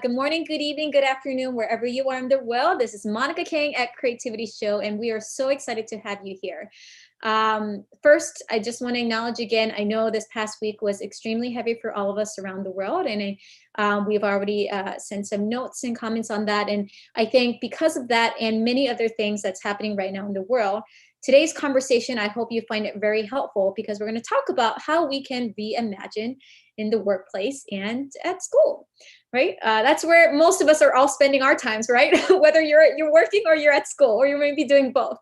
Good morning, good evening, good afternoon, wherever you are in the world. This is Monica Kang at Creativity Show, and we are so excited to have you here. First, I just want to acknowledge again, I know this past week was extremely heavy for all of us around the world, and we've already sent some notes and comments on that. And I think because of that and many other things that's happening right now in the world, today's conversation, I hope you find it very helpful because we're going to talk about how we can reimagine in the workplace and at school, right? That's where most of us are all spending our times, right? Whether you're working or you're at school or you may be doing both.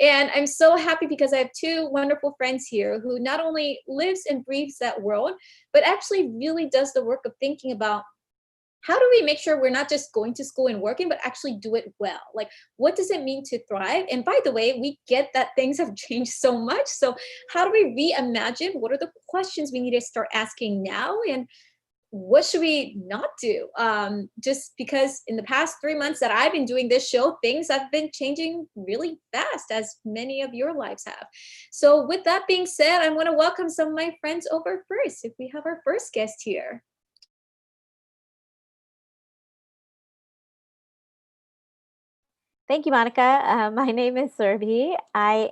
And I'm so happy because I have two wonderful friends here who not only lives and breathes that world, but actually really does the work of thinking about how do we make sure we're not just going to school and working, but actually do it well? Like, what does it mean to thrive? And by the way, we get that things have changed so much. So how do we reimagine? What are the questions we need to start asking now? And what should we not do? Just because in the past 3 months that I've been doing this show, things have been changing really fast, as many of your lives have. So with that being said, I want to welcome some of my friends over first. If we have our first guest here. Thank you, Monica. My name is Surabhi. I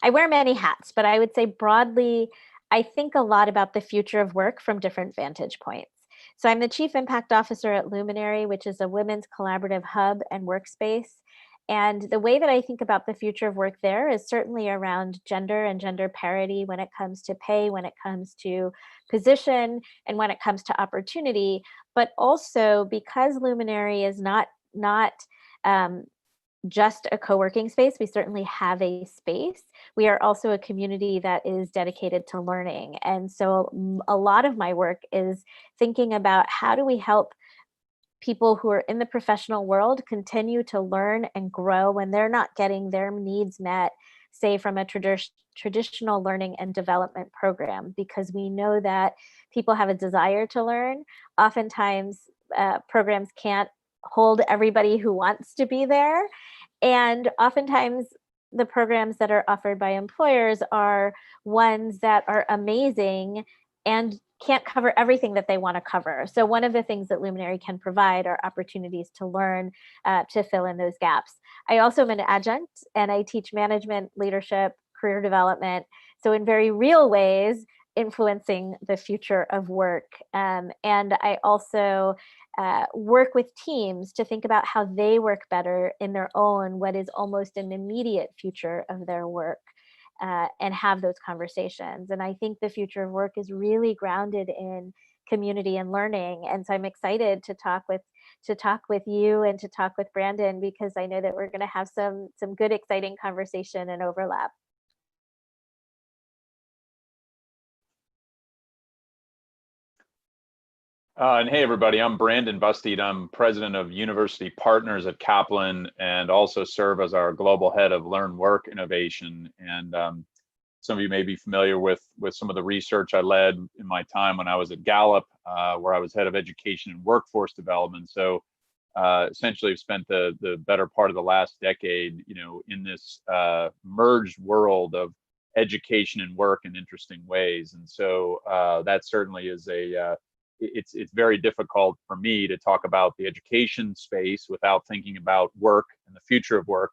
wear many hats, but I would say broadly, I think a lot about the future of work from different vantage points. So I'm the Chief Impact Officer at Luminary, which is a women's collaborative hub and workspace. And the way that I think about the future of work there is certainly around gender and gender parity when it comes to pay, when it comes to position, and when it comes to opportunity. But also because Luminary is not um, just a co-working space. We certainly have a space. We are also a community that is dedicated to learning. And so a lot of my work is thinking about how do we help people who are in the professional world continue to learn and grow when they're not getting their needs met, say from a traditional learning and development program, because we know that people have a desire to learn. Oftentimes programs can't hold everybody who wants to be there. And oftentimes the programs that are offered by employers are ones that are amazing and can't cover everything that they want to cover. So one of the things that Luminary can provide are opportunities to learn, to fill in those gaps. I also am an adjunct and I teach management, leadership, career development. So in very real ways, influencing the future of work. And I also work with teams to think about how they work better in their own, what is almost an immediate future of their work, and have those conversations. And I think the future of work is really grounded in community and learning. And so I'm excited to talk with you and to talk with Brandon, because I know that we're going to have some good, exciting conversation and overlap. And hey, everybody, I'm Brandon Busteed. I'm president of University Partners at Kaplan and also serve as our global head of Learn Work Innovation. And some of you may be familiar with some of the research I led in my time when I was at Gallup, where I was head of education and workforce development. So essentially, I've spent the better part of the last decade, in this merged world of education and work in interesting ways. And so that certainly is it's very difficult for me to talk about the education space without thinking about work and the future of work,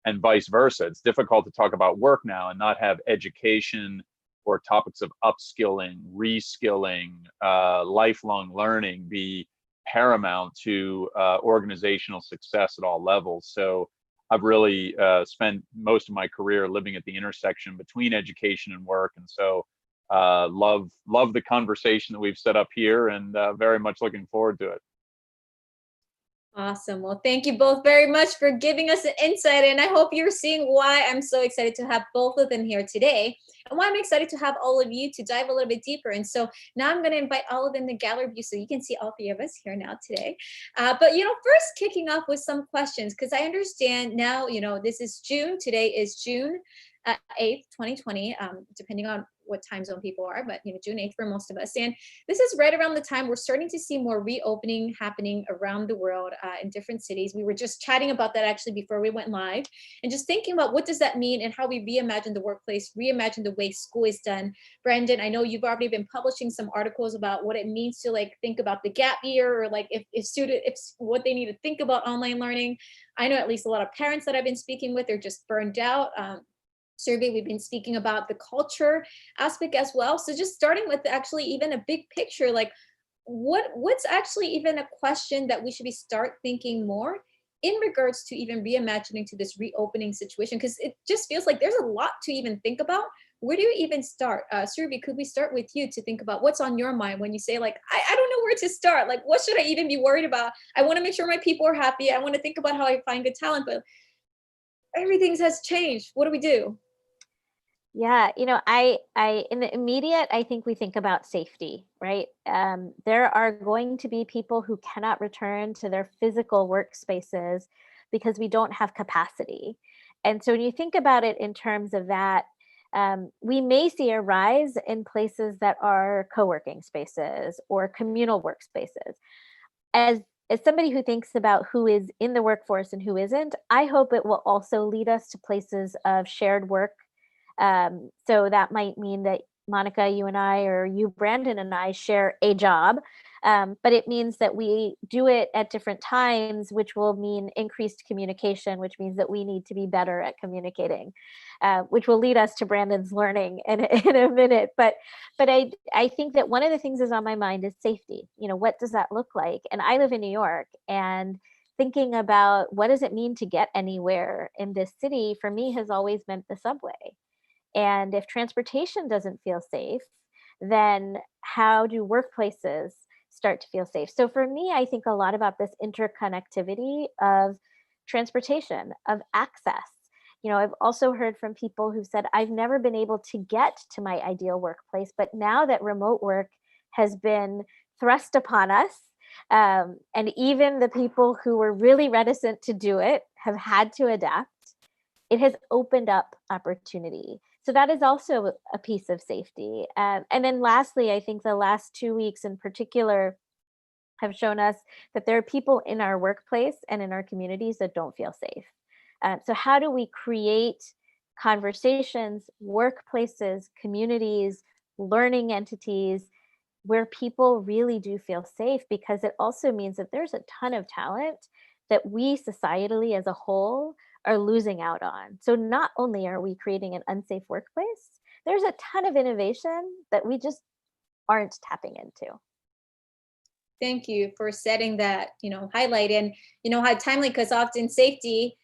and vice versa. It's difficult to talk about work now and not have education or topics of upskilling, reskilling, lifelong learning be paramount to organizational success at all levels. So I've really spent most of my career living at the intersection between education and work. And so love the conversation that we've set up here, and very much looking forward to it. Awesome. Well, thank you both very much for giving us an insight. And I hope you're seeing why I'm so excited to have both of them here today, and why I'm excited to have all of you to dive a little bit deeper. And so now I'm going to invite all of them to gallery view so you can see all three of us here now today. But, first kicking off with some questions, because I understand now, this is June. Today is June 8th, 2020, depending on what time zone people are, but June 8th for most of us. And this is right around the time we're starting to see more reopening happening around the world in different cities. We were just chatting about that actually before we went live, and just thinking about what does that mean and how we reimagine the workplace, reimagine the way school is done. Brandon, I know you've already been publishing some articles about what it means to like think about the gap year, or like if what they need to think about online learning. I know at least a lot of parents that I've been speaking with are just burned out. Survey, we've been speaking about the culture aspect as well. So just starting with actually even a big picture, like what's actually even a question that we should be start thinking more in regards to even reimagining to this reopening situation, because it just feels like there's a lot to even think about. Where do you even start? Surabhi, could we start with you to think about what's on your mind when you say like, I don't know where to start. Like, what should I even be worried about? I want to make sure my people are happy. I want to think about how I find good talent, but everything has changed. What do we do? Yeah, in the immediate, I think we think about safety, right? There are going to be people who cannot return to their physical workspaces because we don't have capacity. And so when you think about it in terms of that, we may see a rise in places that are co-working spaces or communal workspaces. As somebody who thinks about who is in the workforce and who isn't, I hope it will also lead us to places of shared work. So that might mean that Monica, you and I, or you, Brandon, and I share a job, but it means that we do it at different times, which will mean increased communication, which means that we need to be better at communicating, which will lead us to Brandon's learning in a minute. But I think that one of the things that's on my mind is safety. What does that look like? And I live in New York, and thinking about what does it mean to get anywhere in this city for me has always meant the subway. And if transportation doesn't feel safe, then how do workplaces start to feel safe? So for me, I think a lot about this interconnectivity of transportation, of access. I've also heard from people who said, I've never been able to get to my ideal workplace, but now that remote work has been thrust upon us, and even the people who were really reticent to do it have had to adapt, it has opened up opportunity. So that is also a piece of safety. And then lastly, I think the last 2 weeks in particular have shown us that there are people in our workplace and in our communities that don't feel safe. So how do we create conversations, workplaces, communities, learning entities where people really do feel safe? Because it also means that there's a ton of talent that we societally as a whole are losing out on. So not only are we creating an unsafe workplace, there's a ton of innovation that we just aren't tapping into. Thank you for setting that, highlight, and how timely, because often safety,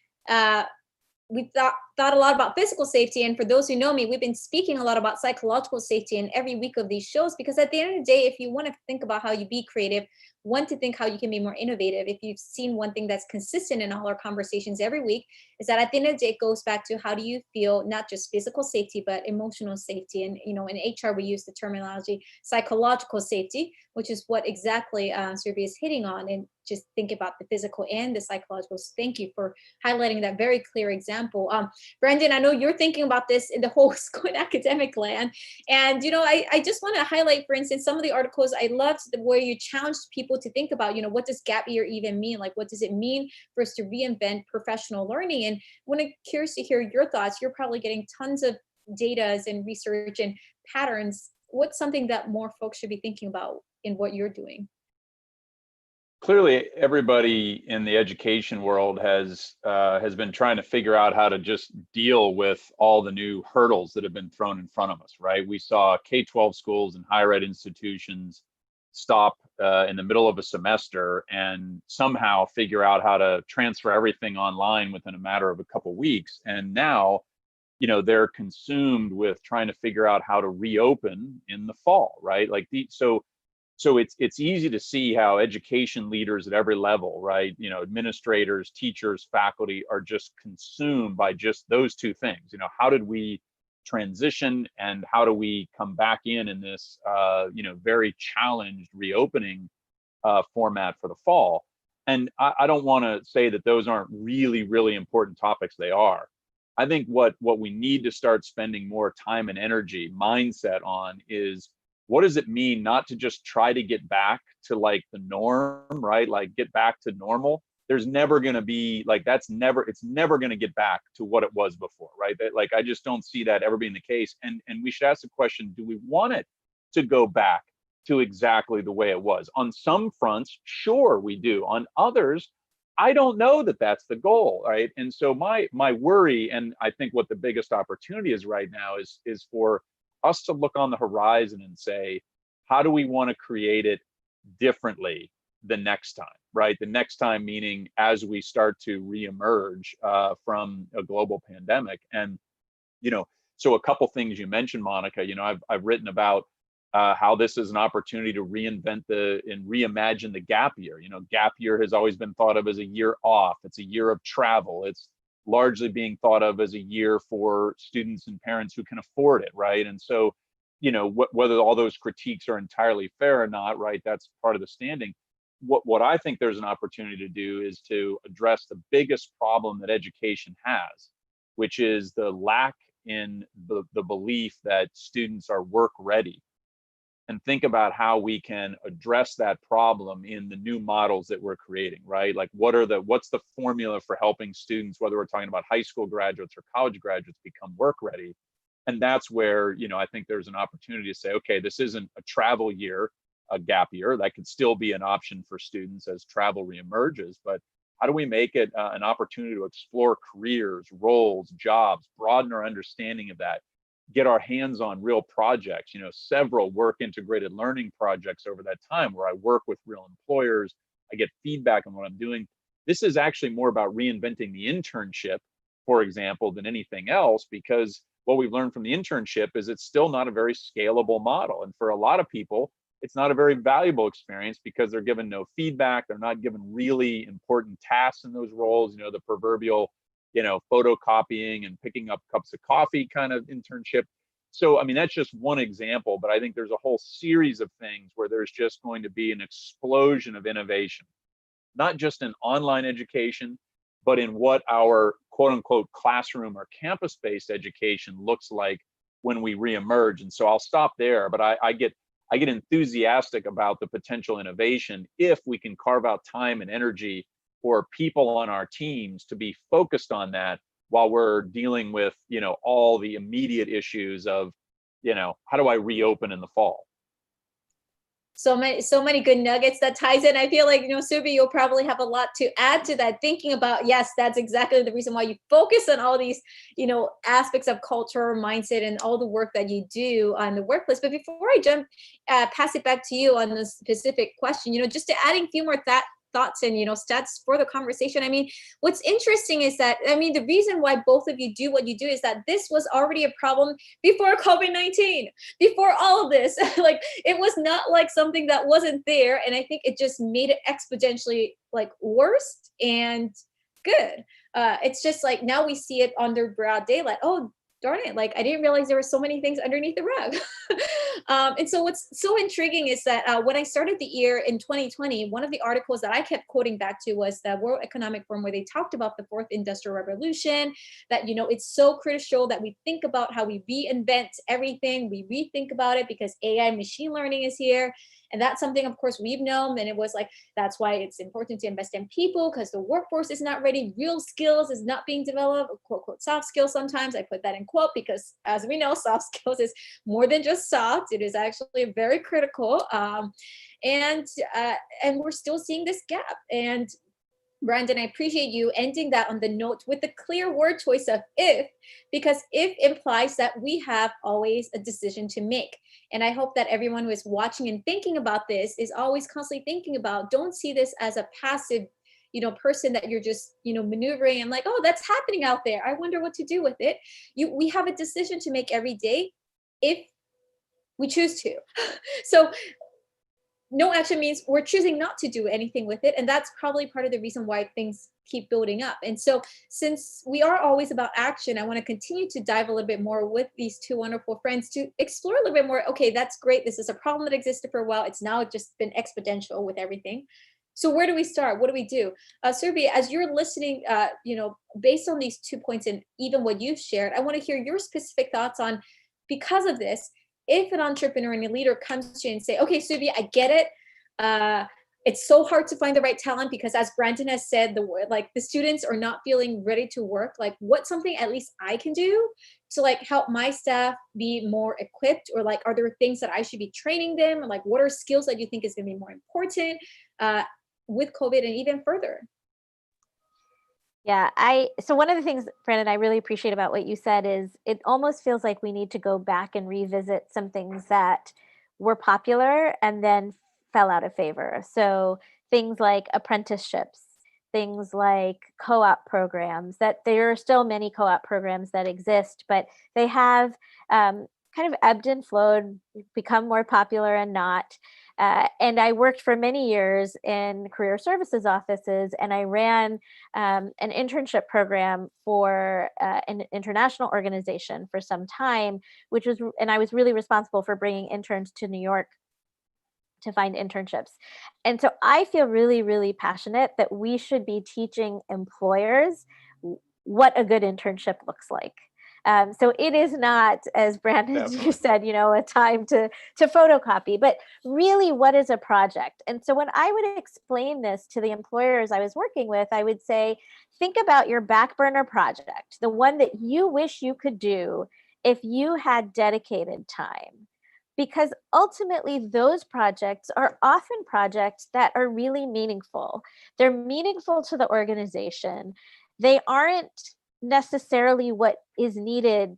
we thought a lot about physical safety. And for those who know me, we've been speaking a lot about psychological safety in every week of these shows, because at the end of the day, if you want to think about how you be creative, want to think how you can be more innovative, if you've seen one thing that's consistent in all our conversations every week, is that at the end of the day, it goes back to how do you feel, not just physical safety, but emotional safety. And, in HR, we use the terminology psychological safety, which is what exactly Surabhi is hitting on. And just think about the physical and the psychological. So thank you for highlighting that very clear example. Brandon, I know you're thinking about this in the whole school and academic land. And, I just want to highlight, for instance, some of the articles I loved where you challenged people to think about, what does gap year even mean? Like, what does it mean for us to reinvent professional learning? And when I'm curious to hear your thoughts, you're probably getting tons of data and research and patterns. What's something that more folks should be thinking about in what you're doing? Clearly, everybody in the education world has been trying to figure out how to just deal with all the new hurdles that have been thrown in front of us, right? We saw K-12 schools and higher ed institutions stop in the middle of a semester and somehow figure out how to transfer everything online within a matter of a couple weeks. And now, they're consumed with trying to figure out how to reopen in the fall, right? So it's easy to see how education leaders at every level, right? Administrators, teachers, faculty are just consumed by just those two things. How did we transition, and how do we come back in this, very challenged reopening format for the fall? And I don't want to say that those aren't really, really important topics. They are. I think what we need to start spending more time and energy, mindset on is, what does it mean not to just try to get back to like the norm, right? Like get back to normal. There's never going to be like, it's never going to get back to what it was before, right? That, like, I just don't see that ever being the case. And we should ask the question, do we want it to go back to exactly the way it was? On some fronts, sure, we do. On others, I don't know that that's the goal, right? And so my worry, and I think what the biggest opportunity is right now, is for us to look on the horizon and say, how do we want to create it differently the next time, right? The next time meaning as we start to reemerge from a global pandemic. And, so a couple things you mentioned, Monica, I've written about how this is an opportunity to reinvent and reimagine the gap year. Gap year has always been thought of as a year off. It's a year of travel. It's largely being thought of as a year for students and parents who can afford it, right? And so, whether all those critiques are entirely fair or not, right, that's part of the standing. What I think there's an opportunity to do is to address the biggest problem that education has, which is the lack in the belief that students are work ready, and think about how we can address that problem in the new models that we're creating, right? Like what's the formula for helping students, whether we're talking about high school graduates or college graduates, become work ready? And that's where, I think there's an opportunity to say, okay, this isn't a travel year, a gap year. That could still be an option for students as travel reemerges, but how do we make it an opportunity to explore careers, roles, jobs, broaden our understanding of that, get our hands on real projects, several work integrated learning projects over that time where I work with real employers, I get feedback on what I'm doing. This is actually more about reinventing the internship, for example, than anything else, because what we've learned from the internship is it's still not a very scalable model. And for a lot of people, it's not a very valuable experience because they're given no feedback. They're not given really important tasks in those roles, the proverbial photocopying and picking up cups of coffee kind of internship. So, I mean, that's just one example, but I think there's a whole series of things where there's just going to be an explosion of innovation, not just in online education, but in what our quote unquote classroom or campus-based education looks like when we reemerge. And so I'll stop there, but I get enthusiastic about the potential innovation if we can carve out time and energy for people on our teams to be focused on that while we're dealing with, all the immediate issues of, how do I reopen in the fall? So many good nuggets that ties in. I feel like, Surabhi, you'll probably have a lot to add to that, thinking about, yes, that's exactly the reason why you focus on all these, aspects of culture, mindset, and all the work that you do on the workplace. But before I pass it back to you on the specific question, just to adding a few more thoughts and stats for the conversation. I mean, what's interesting is that, the reason why both of you do what you do is that this was already a problem before COVID-19, before all of this. Like, it was not like something that wasn't there, and I think it just made it exponentially like worse and good. It's just like now we see it under broad daylight. Oh, darn it, like I didn't realize there were so many things underneath the rug. And so what's so intriguing is that when I started the year in 2020, one of the articles that I kept quoting back to was the World Economic Forum, where they talked about the fourth industrial revolution, that, it's so crucial that we think about how we reinvent everything, we rethink about it, because AI machine learning is here. And that's something, of course, we've known. And it was like, that's why it's important to invest in people, because the workforce is not ready. Real skills is not being developed, quote, quote, soft skills. Sometimes I put that in quote, because as we know, soft skills is more than just soft. It is actually very critical. And we're still seeing this gap. And Brandon, I appreciate you ending that on the note with the clear word choice of if, because if implies that we have always a decision to make. And I hope that everyone who is watching and thinking about this is always constantly thinking about, don't see this as a passive, person that you're just, maneuvering and like, oh, that's happening out there, I wonder what to do with it. We have a decision to make every day if we choose to. So no action means we're choosing not to do anything with it. And that's probably part of the reason why things keep building up. And so since we are always about action, I want to continue to dive a little bit more with these two wonderful friends to explore a little bit more. Okay, that's great. This is a problem that existed for a while. It's now just been exponential with everything. So where do we start? What do we do? Surabhi, as you're listening, based on these 2 points and even what you've shared, I want to hear your specific thoughts on, because of this, if an entrepreneur and a leader comes to you and say, okay, Surabhi, I get it. It's so hard to find the right talent because, as Brandon has said, the students are not feeling ready to work. Like, what's something at least I can do to like help my staff be more equipped, or like, are there things that I should be training them, or like, what are skills that you think is going to be more important with COVID and even further? Yeah, so one of the things, Brandon, I really appreciate about what you said is it almost feels like we need to go back and revisit some things that were popular and then fell out of favor. So things like apprenticeships, things like co-op programs, that there are still many co-op programs that exist, but they have kind of ebbed and flowed, become more popular and not. And I worked for many years in career services offices, and I ran an internship program for an international organization for some time, and I was really responsible for bringing interns to New York to find internships. And so I feel really, really passionate that we should be teaching employers what a good internship looks like. So it is not, as Brandon, Definitely. you said, a time to photocopy, but really what is a project? And so when I would explain this to the employers I was working with, I would say, think about your back burner project, the one that you wish you could do if you had dedicated time. Because ultimately, those projects are often projects that are really meaningful. They're meaningful to the organization. They aren't necessarily what is needed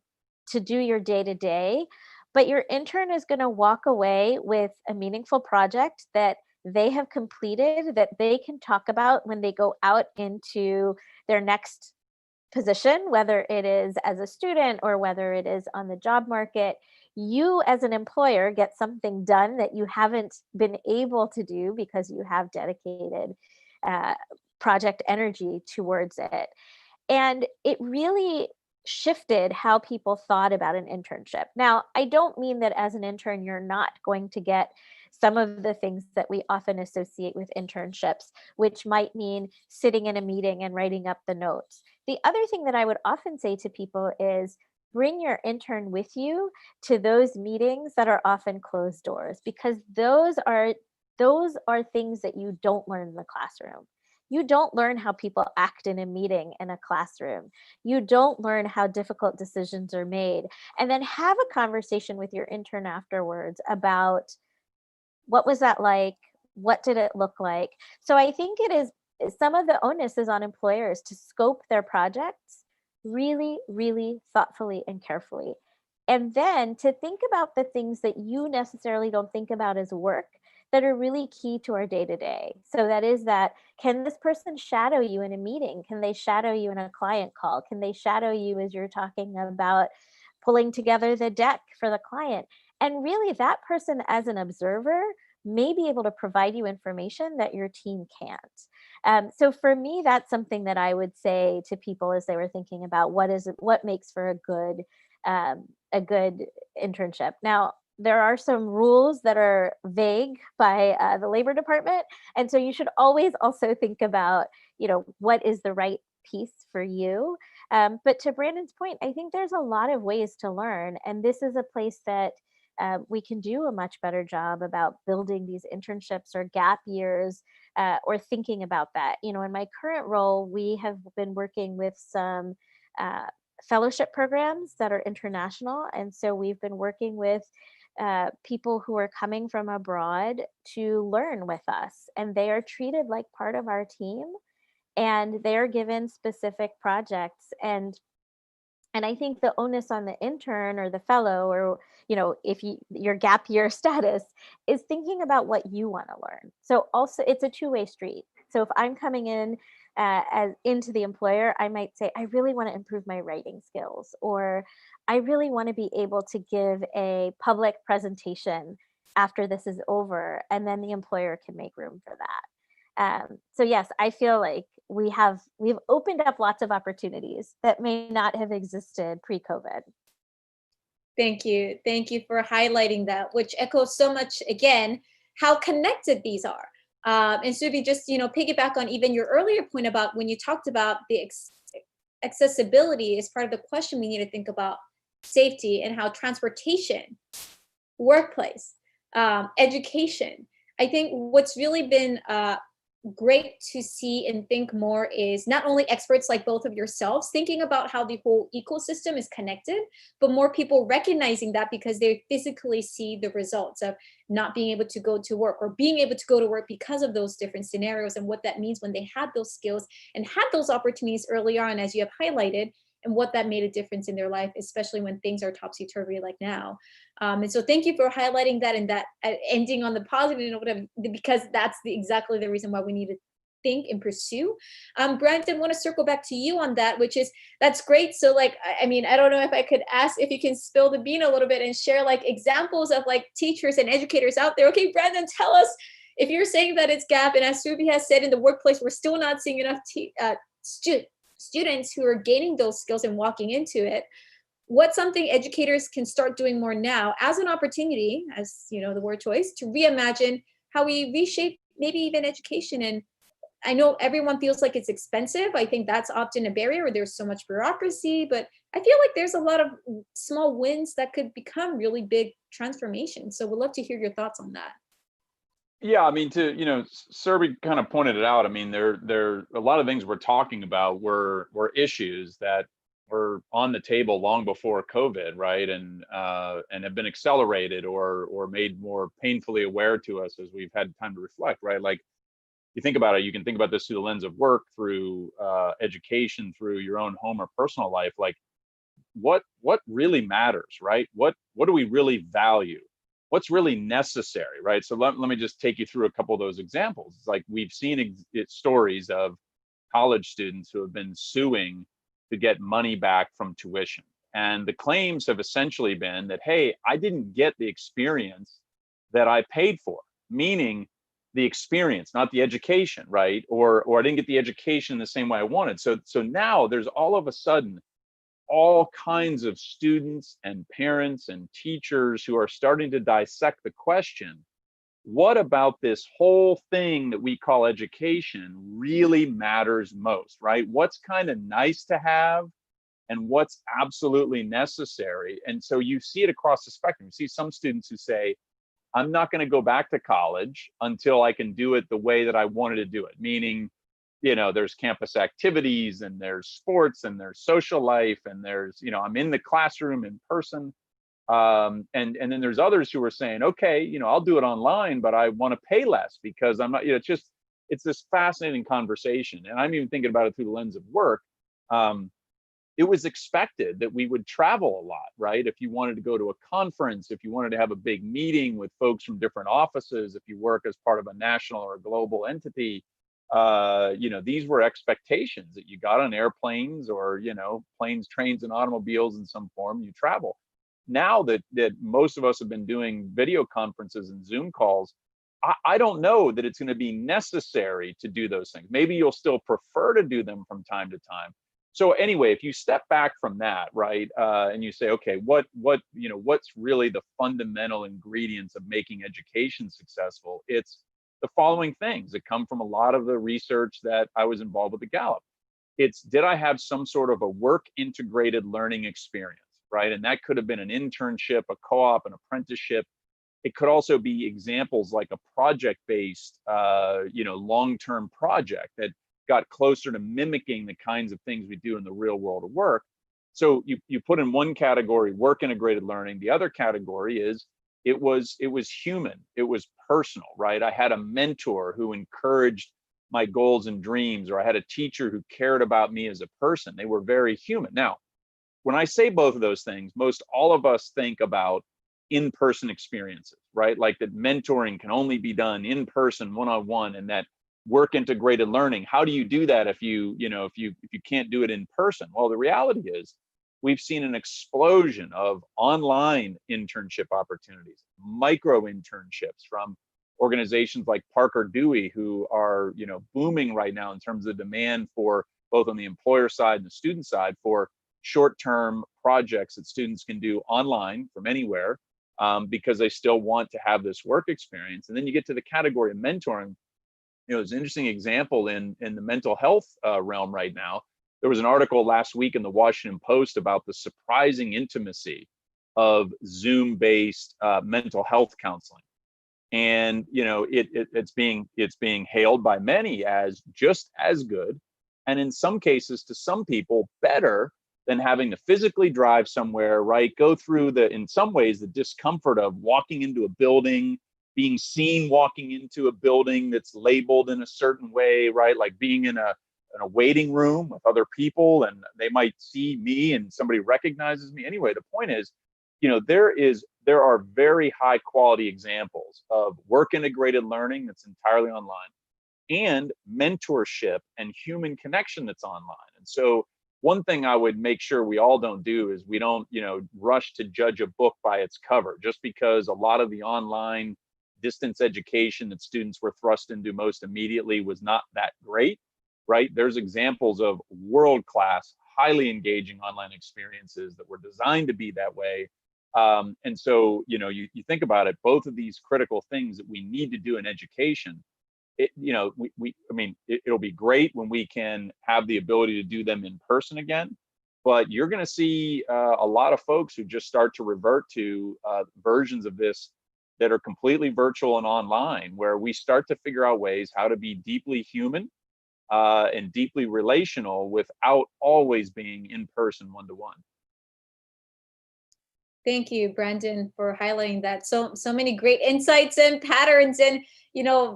to do your day-to-day, but your intern is going to walk away with a meaningful project that they have completed, that they can talk about when they go out into their next position, whether it is as a student or whether it is on the job market. You as an employer get something done that you haven't been able to do because you have dedicated project energy towards it. And it really shifted how people thought about an internship. Now, I don't mean that as an intern, you're not going to get some of the things that we often associate with internships, which might mean sitting in a meeting and writing up the notes. The other thing that I would often say to people is bring your intern with you to those meetings that are often closed doors, because those are things that you don't learn in the classroom. You don't learn how people act in a meeting in a classroom. You don't learn how difficult decisions are made. And then have a conversation with your intern afterwards about what was that like? What did it look like? So I think it is, some of the onus is on employers to scope their projects really, really thoughtfully and carefully. And then to think about the things that you necessarily don't think about as work that are really key to our day to day. So that is that, can this person shadow you in a meeting? Can they shadow you in a client call? Can they shadow you as you're talking about pulling together the deck for the client? And really, that person as an observer may be able to provide you information that your team can't. So for me, that's something that I would say to people as they were thinking about what makes for a good internship. Now, there are some rules that are vague by the labor department, and so you should always also think about, what is the right piece for you. But to Brandon's point, I think there's a lot of ways to learn, and this is a place that we can do a much better job about building these internships or gap years, or thinking about that. In my current role, we have been working with some fellowship programs that are international. And so we've been working with people who are coming from abroad to learn with us, and they are treated like part of our team, and they're given specific projects. And I think the onus on the intern or the fellow, or, if your gap year status, is thinking about what you want to learn. So also it's a two-way street. So if I'm coming in as into the employer, I might say, I really want to improve my writing skills, or I really want to be able to give a public presentation after this is over, and then the employer can make room for that. So yes, I feel like we've opened up lots of opportunities that may not have existed pre-COVID. Thank you. Thank you for highlighting that, which echoes so much, again, how connected these are. And so if you just, piggyback on even your earlier point about when you talked about the accessibility is part of the question, we need to think about safety and how transportation, workplace, education. I think what's really been great to see and think more is not only experts like both of yourselves thinking about how the whole ecosystem is connected, but more people recognizing that because they physically see the results of not being able to go to work or being able to go to work because of those different scenarios and what that means when they had those skills and had those opportunities early on, as you have highlighted, and what that made a difference in their life, especially when things are topsy-turvy like now. And so thank you for highlighting that and that ending on the positive note, because that's exactly the reason why we need to think and pursue. Brandon, want to circle back to you on that, which is, that's great. So like, I mean, I don't know if I could ask if you can spill the bean a little bit and share like examples of like teachers and educators out there. Okay, Brandon, tell us, if you're saying that it's gap, and as Surabhi has said, in the workplace, we're still not seeing enough students who are gaining those skills and walking into it. What's something educators can start doing more now as an opportunity, as you know, the word choice, to reimagine how we reshape maybe even education? And I know everyone feels like it's expensive. I think that's often a barrier, or there's so much bureaucracy, but I feel like there's a lot of small wins that could become really big transformations. So we'd love to hear your thoughts on that. Yeah, I mean, Surabhi kind of pointed it out. I mean, there a lot of things we're talking about were issues that were on the table long before COVID, right? And have been accelerated or made more painfully aware to us as we've had time to reflect, right? Like, you think about it, you can think about this through the lens of work, through education, through your own home or personal life. Like, what really matters, right? What do we really value? What's really necessary, right? So let me just take you through a couple of those examples. It's like, we've seen stories of college students who have been suing to get money back from tuition. And the claims have essentially been that, hey, I didn't get the experience that I paid for, meaning the experience, not the education, right? Or I didn't get the education the same way I wanted. So now there's all of a sudden all kinds of students and parents and teachers who are starting to dissect the question, what about this whole thing that we call education really matters most, right? What's kind of nice to have and what's absolutely necessary? And so you see it across the spectrum. You see some students who say, I'm not going to go back to college until I can do it the way that I wanted to do it, meaning, there's campus activities and there's sports and there's social life and there's, I'm in the classroom in person. And then there's others who are saying, okay, I'll do it online, but I want to pay less because I'm not, it's this fascinating conversation. And I'm even thinking about it through the lens of work. It was expected that we would travel a lot, right? If you wanted to go to a conference, if you wanted to have a big meeting with folks from different offices, if you work as part of a national or a global entity, these were expectations that you got on airplanes or, planes, trains, and automobiles in some form, you travel. Now that most of us have been doing video conferences and Zoom calls, I don't know that it's going to be necessary to do those things. Maybe you'll still prefer to do them from time to time. So anyway, if you step back from that, right, and you say, okay, what's really the fundamental ingredients of making education successful? It's the following things that come from a lot of the research that I was involved with at Gallup. It's, did I have some sort of a work integrated learning experience, right? And that could have been an internship, a co-op, an apprenticeship. It could also be examples like a project-based, long-term project that got closer to mimicking the kinds of things we do in the real world of work. So you put in one category work integrated learning. The other category is it was human. It was personal, right? I had a mentor who encouraged my goals and dreams, or I had a teacher who cared about me as a person. They were very human. Now, when I say both of those things, most all of us think about in-person experiences, right? Like that mentoring can only be done in person, one-on-one, and that work integrated learning. How do you do that if you can't do it in person? Well, the reality is we've seen an explosion of online internship opportunities, micro internships from organizations like Parker Dewey, who are booming right now in terms of demand for both on the employer side and the student side for short-term projects that students can do online from anywhere, because they still want to have this work experience. And then you get to the category of mentoring. there's an interesting example in the mental health realm right now. There was an article last week in the Washington Post about the surprising intimacy of Zoom-based mental health counseling. And it's being hailed by many as just as good, and in some cases, to some people, better than having to physically drive somewhere, right? Go through in some ways, the discomfort of walking into a building, being seen walking into a building that's labeled in a certain way, right? Like being in a waiting room with other people, and they might see me and somebody recognizes me. Anyway, the point is, there are very high quality examples of work integrated learning that's entirely online, and mentorship and human connection that's online. And so one thing I would make sure we all don't do is we don't, rush to judge a book by its cover, just because a lot of the online distance education that students were thrust into most immediately was not that great, right? There's examples of world-class, highly engaging online experiences that were designed to be that way. And so, you think about it, both of these critical things that we need to do in education, it'll be great when we can have the ability to do them in person again, but you're going to see a lot of folks who just start to revert to versions of this that are completely virtual and online, where we start to figure out ways how to be deeply human and deeply relational without always being in person one-to-one. Thank you, Brandon, for highlighting that. So many great insights and patterns. And,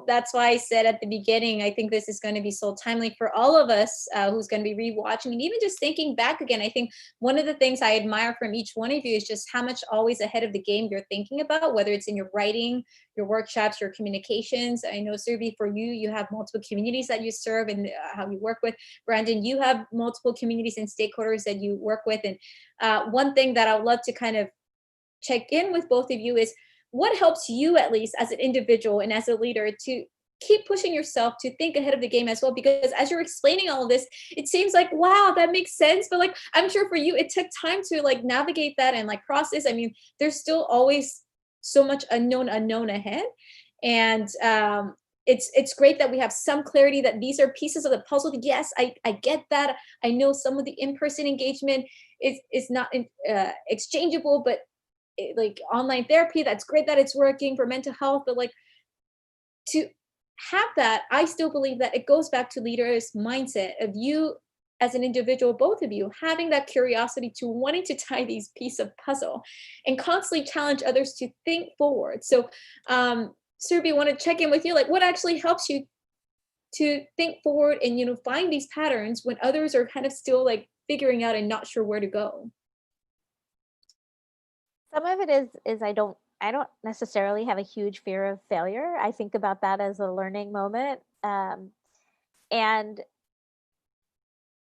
that's why I said at the beginning, I think this is going to be so timely for all of us who's going to be rewatching and even just thinking back again. I think one of the things I admire from each one of you is just how much always ahead of the game you're thinking about, whether it's in your writing, your workshops, your communications. I know, Surabhi, for you, you have multiple communities that you serve and how you work with. Brandon, you have multiple communities and stakeholders that you work with. And one thing that I would love to kind of check in with both of you is, what helps you, at least as an individual and as a leader, to keep pushing yourself to think ahead of the game as well? Because as you're explaining all of this, it seems like, wow, that makes sense. But like, I'm sure for you, it took time to like navigate that and like process. I mean, there's still always so much unknown ahead. And it's great that we have some clarity that these are pieces of the puzzle. Yes, I get that. I know some of the in-person engagement is not exchangeable, but like online therapy, that's great that it's working for mental health, but like to have that, I still believe that it goes back to leaders' mindset of you as an individual, both of you having that curiosity to wanting to tie these pieces of puzzle and constantly challenge others to think forward. So Surabhi, I want to check in with you, like what actually helps you to think forward and find these patterns when others are kind of still like figuring out and not sure where to go? Some of it is I don't necessarily have a huge fear of failure. I think about that as a learning moment. And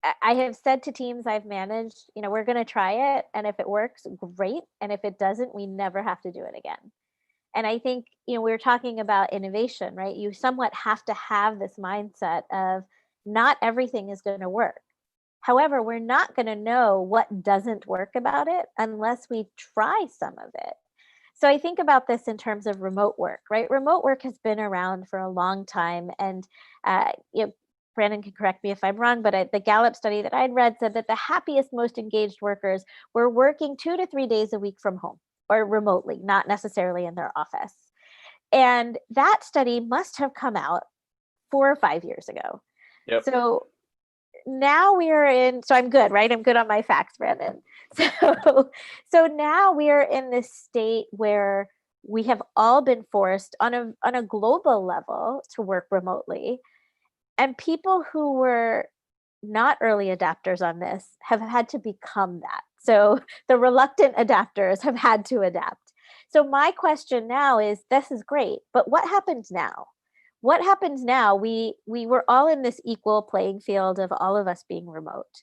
I have said to teams I've managed, we're going to try it. And if it works, great. And if it doesn't, we never have to do it again. And I think, we were talking about innovation, right? You somewhat have to have this mindset of not everything is going to work. However, we're not going to know what doesn't work about it unless we try some of it. So I think about this in terms of remote work, right? Remote work has been around for a long time. And Brandon can correct me if I'm wrong, but the Gallup study that I'd read said that the happiest, most engaged workers were working 2 to 3 days a week from home or remotely, not necessarily in their office. And that study must have come out 4 or 5 years ago. Yep. So now so I'm good, right? I'm good on my facts, Brandon. So now we are in this state where we have all been forced on a global level to work remotely. And people who were not early adapters on this have had to become that. So the reluctant adapters have had to adapt. So my question now is, this is great, but what happens now? What happens now? We were all in this equal playing field of all of us being remote.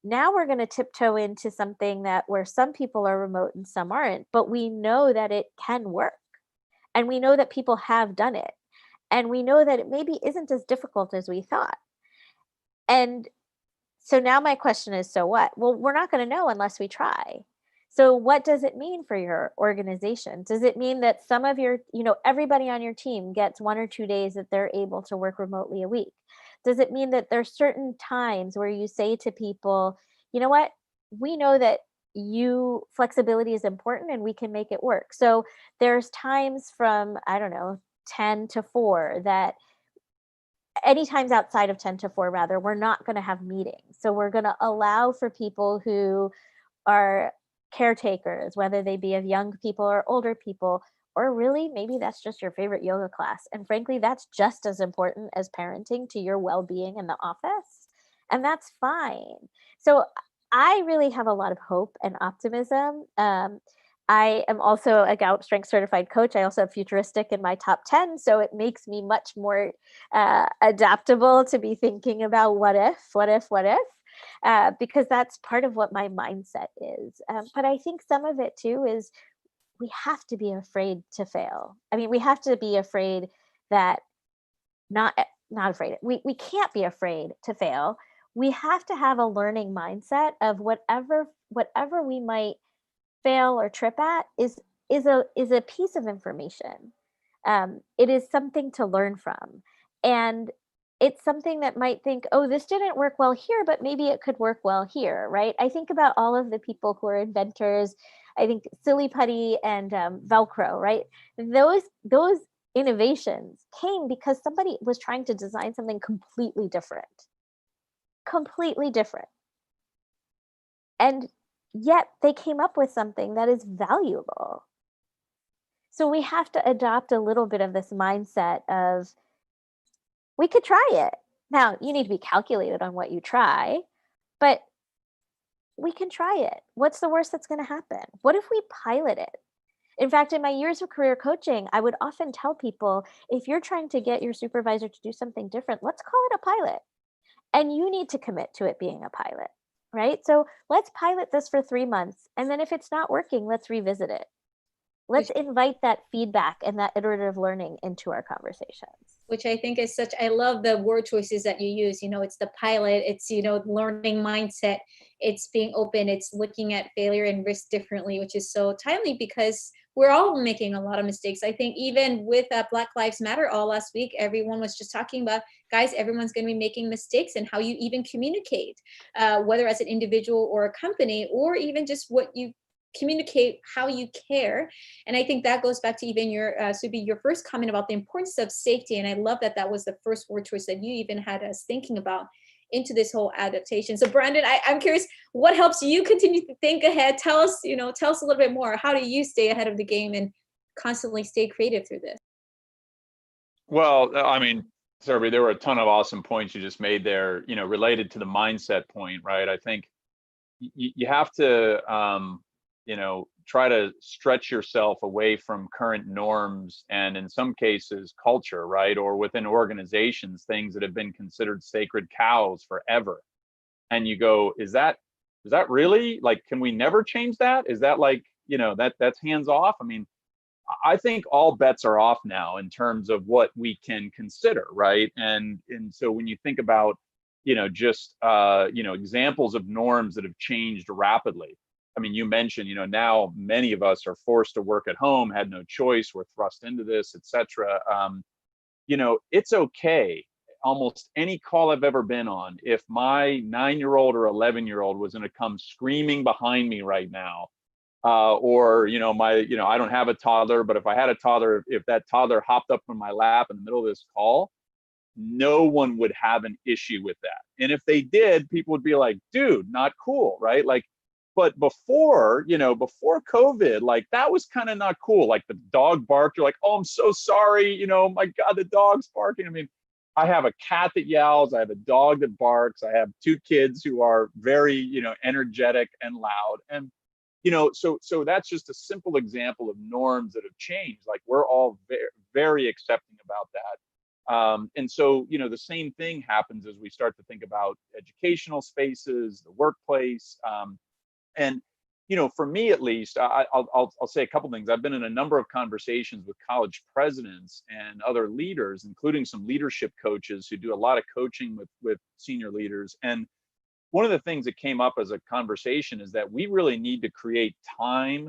Now we're going to tiptoe into something where some people are remote and some aren't, but we know that it can work. And we know that people have done it. And we know that it maybe isn't as difficult as we thought. And so now my question is, so what? Well, we're not going to know unless we try. So what does it mean for your organization? Does it mean that some of your, everybody on your team gets 1 or 2 days that they're able to work remotely a week? Does it mean that there's certain times where you say to people, you know what, we know that flexibility is important and we can make it work. So there's times from, I don't know, 10 to 4 that any times outside of 10 to 4, rather, we're not going to have meetings. So we're going to allow for people who are caretakers, whether they be of young people or older people, or really maybe that's just your favorite yoga class. And frankly, that's just as important as parenting to your well-being in the office. And that's fine. So I really have a lot of hope and optimism. I am also a Gallup Strength certified coach. I also have futuristic in my top 10. So it makes me much more adaptable to be thinking about what if, because that's part of what my mindset is. But I think some of it too is we have to be afraid to fail. I mean, we have to be afraid that not afraid. We can't be afraid to fail. We have to have a learning mindset of whatever we might fail or trip at is a piece of information. It is something to learn from, and it's something that might think, oh, this didn't work well here, but maybe it could work well here, right? I think about all of the people who are inventors. I think Silly Putty and Velcro, right? Those innovations came because somebody was trying to design something completely different, and yet they came up with something that is valuable. So we have to adopt a little bit of this mindset of, we could try it. Now, you need to be calculated on what you try, but we can try it. What's the worst that's going to happen? What if we pilot it? In fact, in my years of career coaching, I would often tell people, if you're trying to get your supervisor to do something different, let's call it a pilot. And you need to commit to it being a pilot, right? So let's pilot this for 3 months. And then if it's not working, let's revisit it. Let's invite that feedback and that iterative learning into our conversations. Which I think is I love the word choices that you use. It's the pilot, it's, learning mindset, it's being open, it's looking at failure and risk differently, which is so timely because we're all making a lot of mistakes. I think even with Black Lives Matter all last week, everyone was just talking about, guys, everyone's going to be making mistakes, and how you even communicate, whether as an individual or a company, or even just what you communicate, how you care. And I think that goes back to even your Surabhi, your first comment about the importance of safety. And I love that that was the first word choice that you even had us thinking about into this whole adaptation. So Brandon, I'm curious, what helps you continue to think ahead? Tell us a little bit more. How do you stay ahead of the game and constantly stay creative through this? Well, I mean, Surabhi, there were a ton of awesome points you just made there, related to the mindset point, right? I think you have to, try to stretch yourself away from current norms and, in some cases, culture, right? Or within organizations, things that have been considered sacred cows forever. And you go, is that really, like, can we never change that? Is that like, that's hands off? I mean, I think all bets are off now in terms of what we can consider, right? And so when you think about, just examples of norms that have changed rapidly. I mean, you mentioned, now many of us are forced to work at home, had no choice, we're thrust into this, et cetera. It's okay. Almost any call I've ever been on, if my 9-year-old or 11-year-old was going to come screaming behind me right now, or I don't have a toddler, but if I had a toddler, if that toddler hopped up on my lap in the middle of this call, no one would have an issue with that. And if they did, people would be like, dude, not cool, right? Like, but before COVID, like, that was kind of not cool. Like, the dog barked, you're like, oh, I'm so sorry, my God, the dog's barking. I mean, I have a cat that yells, I have a dog that barks, I have 2 kids who are very, energetic and loud. And so that's just a simple example of norms that have changed. Like, we're all very, very accepting about that. And so, the same thing happens as we start to think about educational spaces, the workplace. And, for me, at least, I'll say a couple things. I've been in a number of conversations with college presidents and other leaders, including some leadership coaches who do a lot of coaching with senior leaders. And one of the things that came up as a conversation is that we really need to create time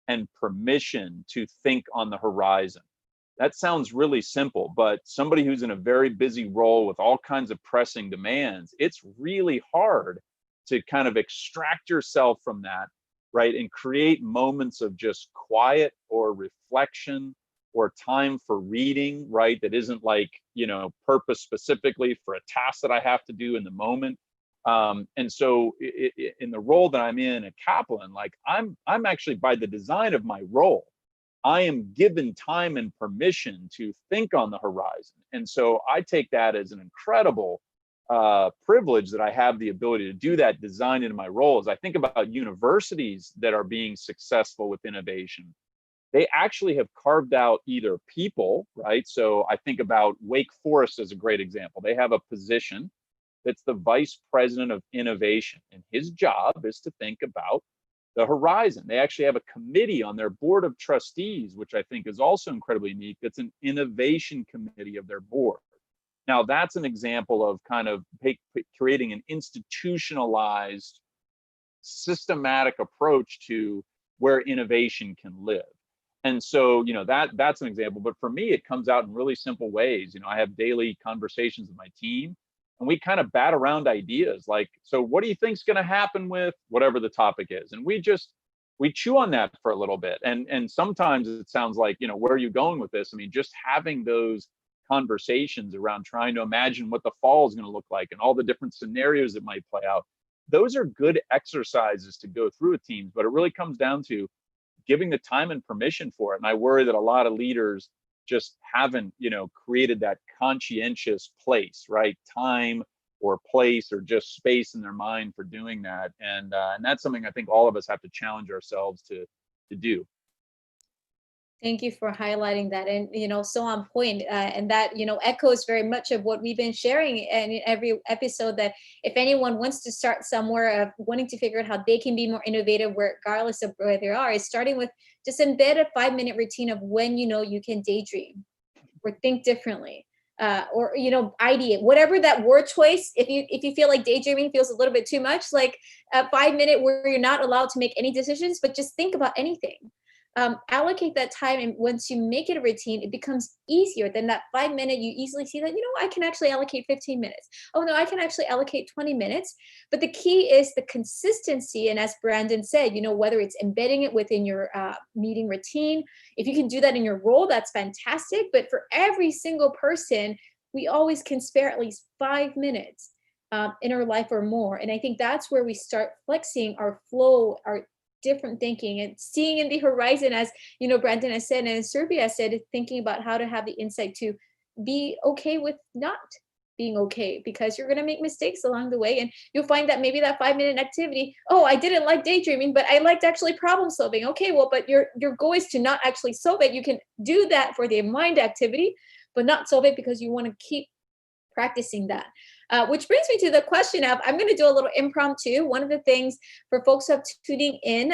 and permission to think on the horizon. That sounds really simple, but somebody who's in a very busy role with all kinds of pressing demands, it's really hard to kind of extract yourself from that, right? And create moments of just quiet or reflection or time for reading, right? That isn't like, purpose specifically for a task that I have to do in the moment. And so in the role that I'm in at Kaplan, like I'm actually, by the design of my role, I am given time and permission to think on the horizon. And so I take that as an incredible privilege that I have the ability to do that design into my role. As I think about universities that are being successful with innovation, they actually have carved out either people, right? So I think about Wake Forest as a great example. They have a position that's the vice president of innovation, and his job is to think about the horizon. They actually have a committee on their board of trustees, which I think is also incredibly unique. That's an innovation committee of their board. Now, that's an example of kind of creating an institutionalized, systematic approach to where innovation can live. And so, that's an example. But for me, it comes out in really simple ways. I have daily conversations with my team, and we kind of bat around ideas like, so what do you think's going to happen with whatever the topic is? And we chew on that for a little bit. And sometimes it sounds like, where are you going with this? I mean, just having those conversations around trying to imagine what the fall is going to look like and all the different scenarios that might play out. Those are good exercises to go through with teams, but it really comes down to giving the time and permission for it. And I worry that a lot of leaders just haven't, created that conscientious place, right? Time or place or just space in their mind for doing that. And that's something I think all of us have to challenge ourselves to do. Thank you for highlighting that, and so on point, and that echoes very much of what we've been sharing in every episode. That if anyone wants to start somewhere of wanting to figure out how they can be more innovative, regardless of where they are, is starting with just embed a 5-minute routine of when you can daydream or think differently, or ideate, whatever that word choice. If you feel like daydreaming feels a little bit too much, like a 5-minute where you're not allowed to make any decisions, but just think about anything. Allocate that time, and once you make it a routine, it becomes easier. Than that 5-minute, you easily see that I can actually allocate 15 minutes. Oh no, I can actually allocate 20 minutes. But the key is the consistency, and as Brandon said, whether it's embedding it within your meeting routine, if you can do that in your role, that's fantastic. But for every single person, we always can spare at least 5 minutes in our life or more. And I think that's where we start flexing our flow, our different thinking, and seeing in the horizon, as Brandon has said, and Surabhi has said, thinking about how to have the insight to be okay with not being okay, because you're going to make mistakes along the way, and you'll find that maybe that 5-minute activity, oh, I didn't like daydreaming, but I liked actually problem solving. Okay, well, but your goal is to not actually solve it. You can do that for the mind activity, but not solve it because you want to keep practicing that. Which brings me to the question of, I'm going to do a little impromptu. One of the things for folks who are tuning in,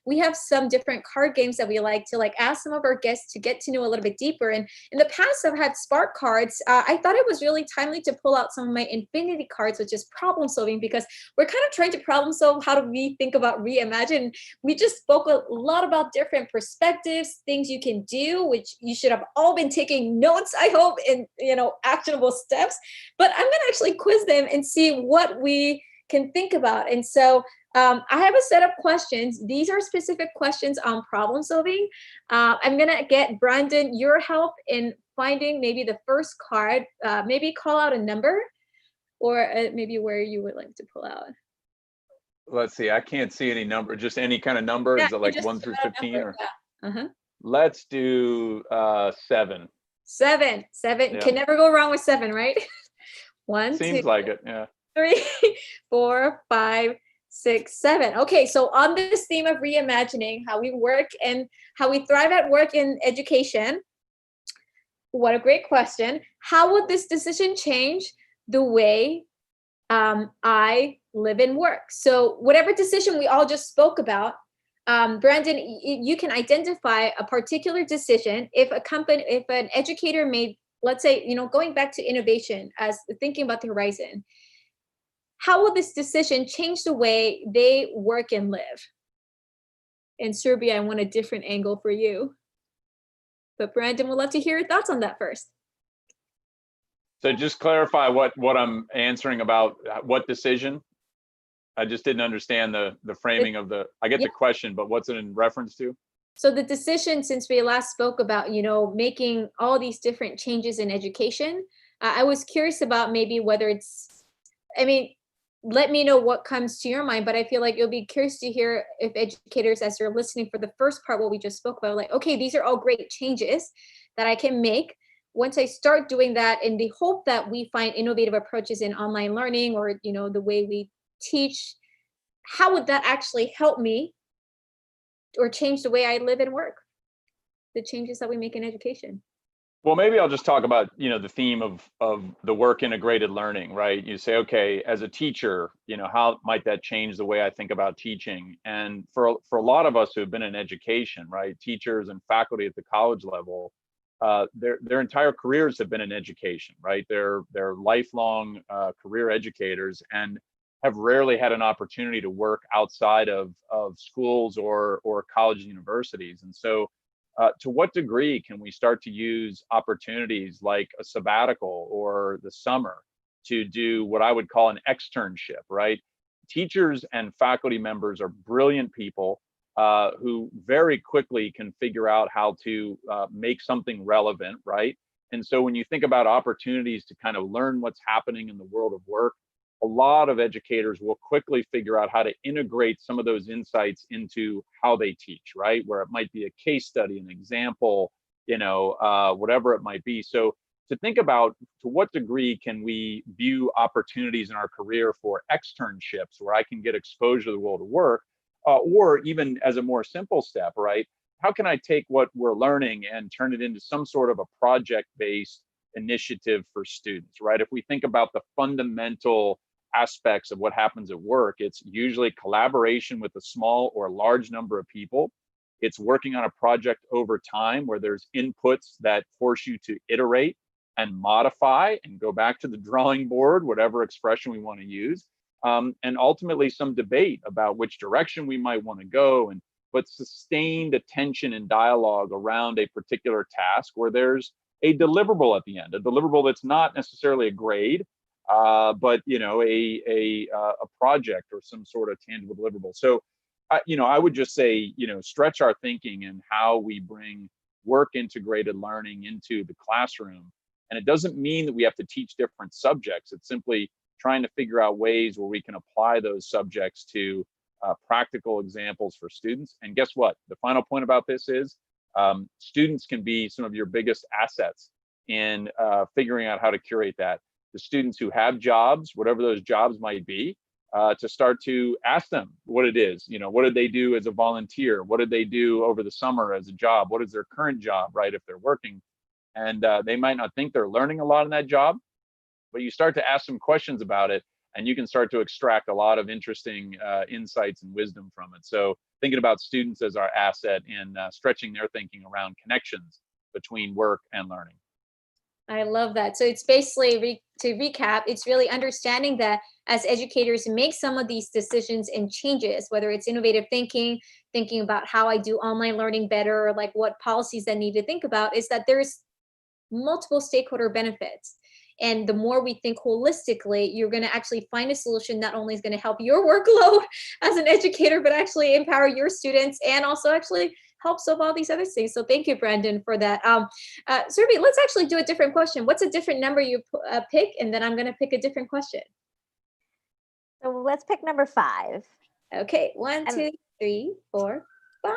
we have some different card games that we like to ask some of our guests to get to know a little bit deeper. And in the past, I've had spark cards. I thought it was really timely to pull out some of my infinity cards, which is problem solving, because we're kind of trying to problem solve. How do we think about reimagine? We just spoke a lot about different perspectives, things you can do, which you should have all been taking notes, I hope, and actionable steps. But I'm going to actually quiz them and see what we can think about. And so I have a set of questions. These are specific questions on problem solving. I'm going to get Brandon your help in finding maybe the first card, maybe call out a number, or maybe where you would like to pull out. Let's see. I can't see any number. Just any kind of number. Is it like 1 through 15? Or let's do 7. 7. Yeah. Can never go wrong with 7, right? 1, Seems 2, like it. Yeah. 3, 4, 5, 6, 7. Okay, so on this theme of reimagining how we work and how we thrive at work in education, what a great question. How would this decision change the way I live and work? So whatever decision we all just spoke about, Brandon, you can identify a particular decision. If an educator made, let's say, going back to innovation as thinking about the horizon, how will this decision change the way they work and live? And Surabhi, I want a different angle for you. But Brandon, would love to hear your thoughts on that first. So just clarify what I'm answering about, what decision? I just didn't understand the framing of the, I get the question, but what's it in reference to? So the decision, since we last spoke about, making all these different changes in education, I was curious about maybe whether it's, let me know what comes to your mind, but I feel like you'll be curious to hear if educators, as you're listening for the first part, what we just spoke about, like, okay, these are all great changes that I can make. Once I start doing that, in the hope that we find innovative approaches in online learning or, the way we teach, how would that actually help me or change the way I live and work? The changes that we make in education. Well, maybe I'll just talk about, the theme of the work integrated learning, right? You say, okay, as a teacher, how might that change the way I think about teaching? And for a lot of us who have been in education, right, teachers and faculty at the college level, their entire careers have been in education, right? They're lifelong career educators and have rarely had an opportunity to work outside of schools or college and universities. And so to what degree can we start to use opportunities like a sabbatical or the summer to do what I would call an externship, right? Teachers and faculty members are brilliant people who very quickly can figure out how to make something relevant, right? And so when you think about opportunities to kind of learn what's happening in the world of work, a lot of educators will quickly figure out how to integrate some of those insights into how they teach, right? Where it might be a case study, an example, whatever it might be. So to think about to what degree can we view opportunities in our career for externships where I can get exposure to the world of work, or even as a more simple step, right? How can I take what we're learning and turn it into some sort of a project-based initiative for students, right? If we think about the fundamental aspects of what happens at work, it's usually collaboration with a small or large number of people. It's working on a project over time where there's inputs that force you to iterate and modify and go back to the drawing board, whatever expression we want to use. And ultimately some debate about which direction we might want to go, but sustained attention and dialogue around a particular task where there's a deliverable at the end, a deliverable that's not necessarily a grade, but a project or some sort of tangible deliverable. So, I would just say, stretch our thinking and how we bring work integrated learning into the classroom. And it doesn't mean that we have to teach different subjects. It's simply trying to figure out ways where we can apply those subjects to practical examples for students. And guess what? The final point about this is students can be some of your biggest assets in figuring out how to curate that. The students who have jobs, whatever those jobs might be, to start to ask them what it is. What did they do as a volunteer? What did they do over the summer as a job? What is their current job, right, if they're working? And they might not think they're learning a lot in that job, but you start to ask some questions about it, and you can start to extract a lot of interesting insights and wisdom from it. So thinking about students as our asset and stretching their thinking around connections between work and learning. I love that. So it's basically, to recap, it's really understanding that as educators make some of these decisions and changes, whether it's innovative thinking about how I do online learning better, or like what policies I need to think about, is that there's multiple stakeholder benefits. And the more we think holistically, you're going to actually find a solution not only is going to help your workload as an educator, but actually empower your students and also actually help solve all these other things. So thank you, Brandon, for that. Surabhi, let's actually do a different question. What's a different number you pick? And then I'm going to pick a different question. So let's pick number 5. Okay, 1, 2, 3, 4, 5.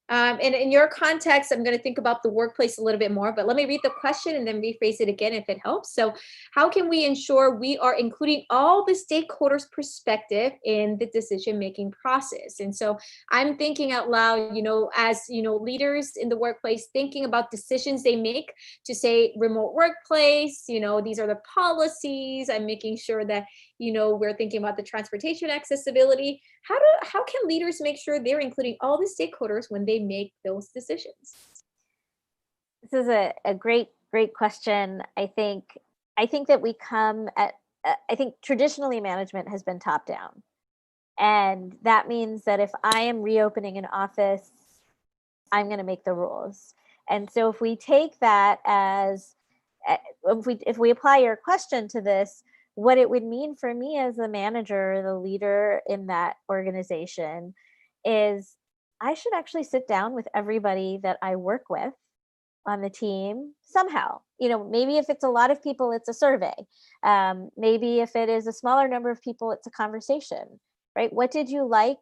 And in your context, I'm going to think about the workplace a little bit more, but let me read the question and then rephrase it again if it helps. So how can we ensure we are including all the stakeholders' perspective in the decision-making process? And so I'm thinking out loud, as, leaders in the workplace, thinking about decisions they make to say remote workplace, these are the policies. I'm making sure that, we're thinking about the transportation accessibility. How can leaders make sure they're including all the stakeholders when they make those decisions? This is a great question. I think that we come I think traditionally management has been top down. And that means that if I am reopening an office, I'm going to make the rules. And so if we take that as, if we apply your question to this, what it would mean for me as the manager, the leader in that organization, is I should actually sit down with everybody that I work with on the team somehow. Maybe if it's a lot of people, it's a survey. Maybe if it is a smaller number of people, it's a conversation, right? What did you like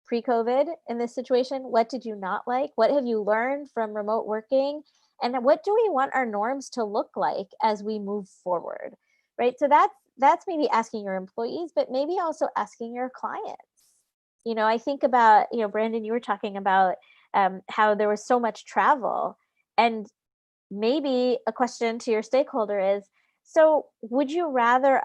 pre-COVID in this situation? What did you not like? What have you learned from remote working? And what do we want our norms to look like as we move forward, right? So that's maybe asking your employees, but maybe also asking your clients. I think about, Brandon, you were talking about how there was so much travel, and maybe a question to your stakeholder is, so would you rather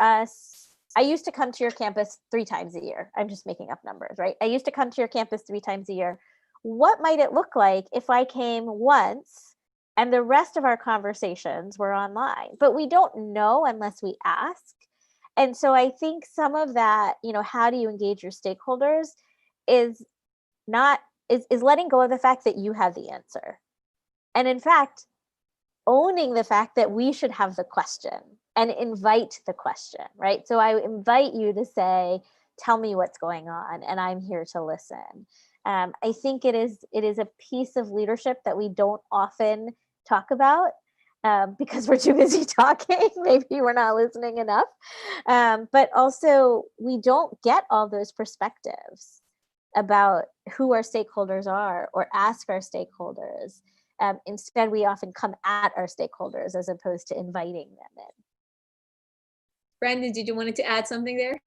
I used to come to your campus 3 times a year. I'm just making up numbers, right? I used to come to your campus 3 times a year. What might it look like if I came once and the rest of our conversations were online? But we don't know unless we ask. And so I think some of that, how do you engage your stakeholders is letting go of the fact that you have the answer. And in fact, owning the fact that we should have the question and invite the question, right? So I invite you to say, tell me what's going on, and I'm here to listen. I think it is a piece of leadership that we don't often talk about because we're too busy talking. Maybe we're not listening enough. But also, we don't get all those perspectives about who our stakeholders are or ask our stakeholders. Instead, we often come at our stakeholders as opposed to inviting them in. Brandon, did you want to add something there?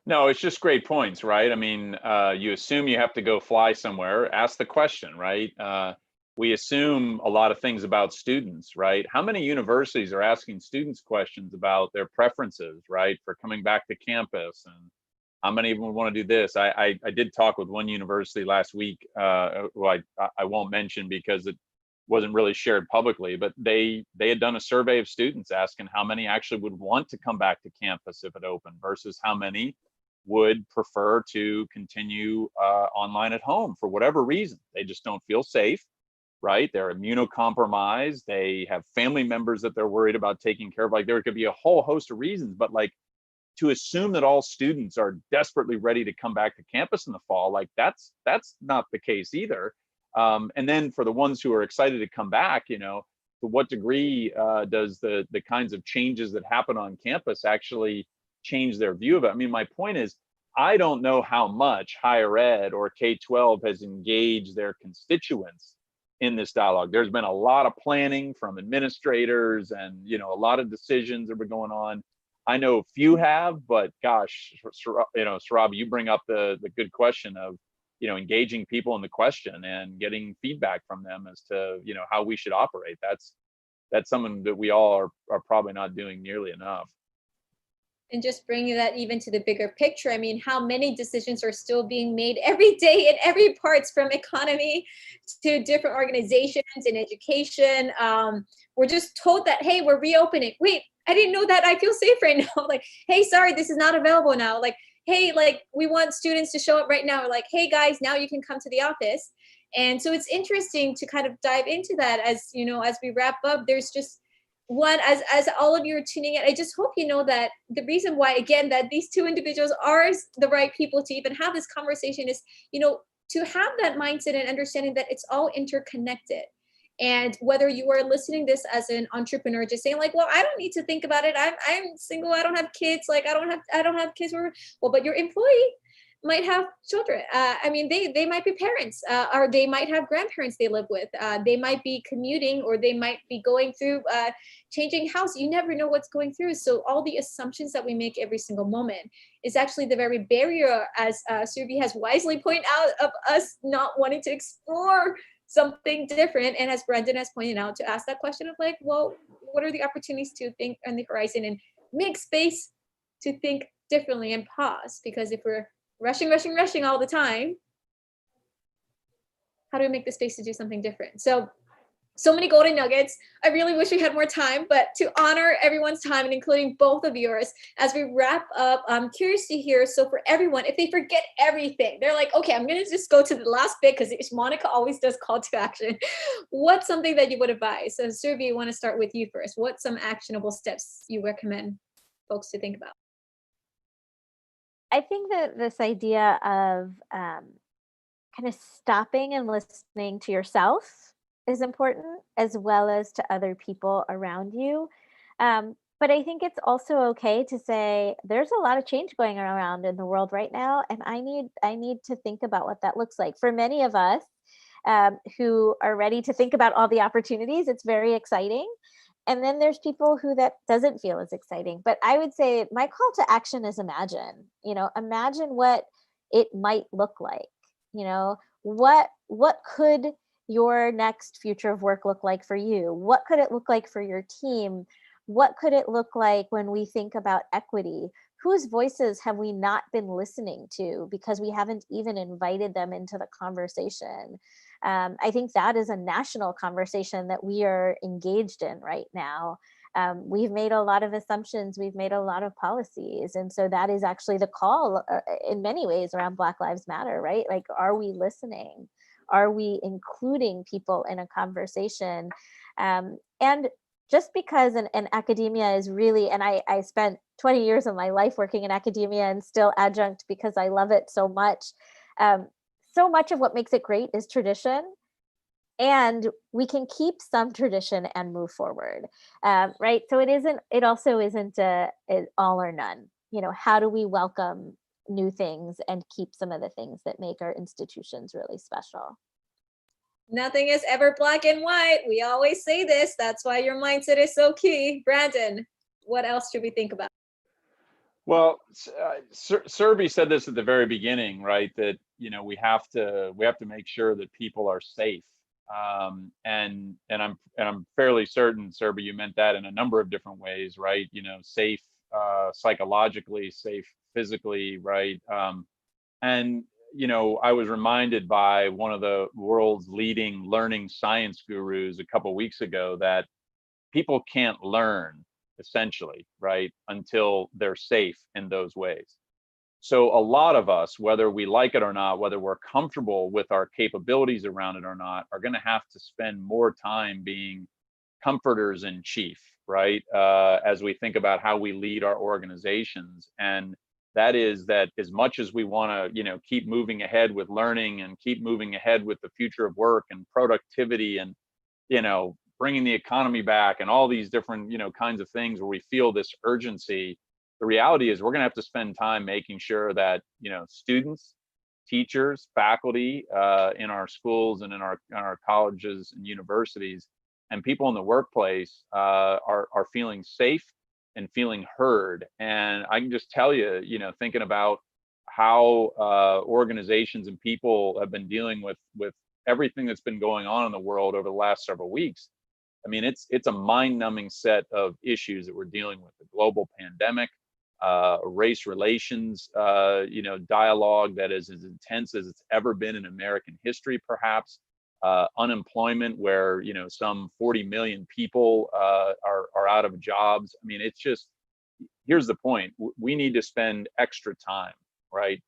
No, it's just great points, right? I mean, you assume you have to go fly somewhere, ask the question, right? We assume a lot of things about students, right? How many universities are asking students questions about their preferences, right, for coming back to campus? And how many of them want to do this? I did talk with one university last week, who I won't mention because it wasn't really shared publicly, but they had done a survey of students asking how many actually would want to come back to campus if it opened versus how many would prefer to continue online at home for whatever reason. They just don't feel safe, right? They're immunocompromised. They have family members that they're worried about taking care of. Like there could be a whole host of reasons, but like to assume that all students are desperately ready to come back to campus in the fall, like that's not the case either. And then for the ones who are excited to come back, to what degree does the kinds of changes that happen on campus actually change their view of it? I mean, my point is, I don't know how much higher ed or K-12 has engaged their constituents in this dialogue. There's been a lot of planning from administrators and, a lot of decisions that were going on. I know few have, but gosh, Surabhi, you bring up the good question of, engaging people in the question and getting feedback from them as to, how we should operate. That's something that we all are probably not doing nearly enough. And just bringing that even to the bigger picture, I mean, how many decisions are still being made every day in every parts, from economy to different organizations in education. We're just told that, hey, we're reopening. Wait, I didn't know that. I feel safe right now. Like, hey, sorry, this is not available now. Like, hey, like we want students to show up right now. We're like, hey guys, now you can come to the office. And so it's interesting to kind of dive into that as, as we wrap up. There's just one, as all of you are tuning in, I just hope you know that the reason why, again, that these two individuals are the right people to even have this conversation is, to have that mindset and understanding that it's all interconnected. And whether you are listening this as an entrepreneur, just saying like, well, I don't need to think about it. I'm single. I don't have kids. Like I don't have kids. Well, but your employee might have children. I mean, they might be parents, or they might have grandparents they live with. They might be commuting, or they might be going through changing house. You never know what's going through. So all the assumptions that we make every single moment is actually the very barrier, as Surabhi has wisely pointed out, of us not wanting to explore something different. And as Brendan has pointed out, to ask that question of like, well, what are the opportunities to think on the horizon and make space to think differently and pause? Because if we're rushing all the time, how do we make the space to do something different? So So many golden nuggets. I really wish we had more time, but to honor everyone's time and including both of yours, as we wrap up, I'm curious to hear, so for everyone, if they forget everything, they're like, okay, I'm going to just go to the last bit because Monica always does call to action. What's something that you would advise? So Surabhi, I want to start with you first. What's some actionable steps you recommend folks to think about? I think that this idea of kind of stopping and listening to yourself is important, as well as to other people around you. But I think it's also okay to say there's a lot of change going around in the world right now, and I need to think about what that looks like. For many of us who are ready to think about all the opportunities, it's very exciting. And then there's people who that doesn't feel as exciting. But I would say my call to action is imagine. Imagine what it might look like. What could your next future of work look like for you? What could it look like for your team? What could it look like when we think about equity? Whose voices have we not been listening to because we haven't even invited them into the conversation? I think that is a national conversation that we are engaged in right now. We've made a lot of assumptions, we've made a lot of policies. And so that is actually the call in many ways around Black Lives Matter, right? Like, are we listening? Are we including people in a conversation? And just because in academia is really, and I spent 20 years of my life working in academia and still adjunct because I love it so much. So much of what makes it great is tradition, and we can keep some tradition and move forward, right? So it also isn't all or none. How do we welcome new things and keep some of the things that make our institutions really special? Nothing is ever black and white. We always say this. That's why your mindset is so key. Brandon, what else should we think about? Well, Surabhi said this at the very beginning, right? That we have to make sure that people are safe, and I'm fairly certain, Surabhi, you meant that in a number of different ways, right? Safe psychologically, safe physically, right? And I was reminded by one of the world's leading learning science gurus a couple weeks ago that people can't learn, essentially, right, until they're safe in those ways. So a lot of us, whether we like it or not, whether we're comfortable with our capabilities around it or not, are going to have to spend more time being comforters in chief, right? As we think about how we lead our organizations. And that is that as much as we want to, keep moving ahead with learning and keep moving ahead with the future of work and productivity and, bringing the economy back and all these different, kinds of things where we feel this urgency, the reality is we're going to have to spend time making sure that, students, teachers, faculty in our schools and in our colleges and universities and people in the workplace are feeling safe and feeling heard. And I can just tell you, thinking about how organizations and people have been dealing with everything that's been going on in the world over the last several weeks. I mean, it's a mind-numbing set of issues that we're dealing with: the global pandemic, race relations, dialogue that is as intense as it's ever been in American history, perhaps. Unemployment, where some 40 million people are out of jobs. I mean, it's just, here's the point: we need to spend extra time, right,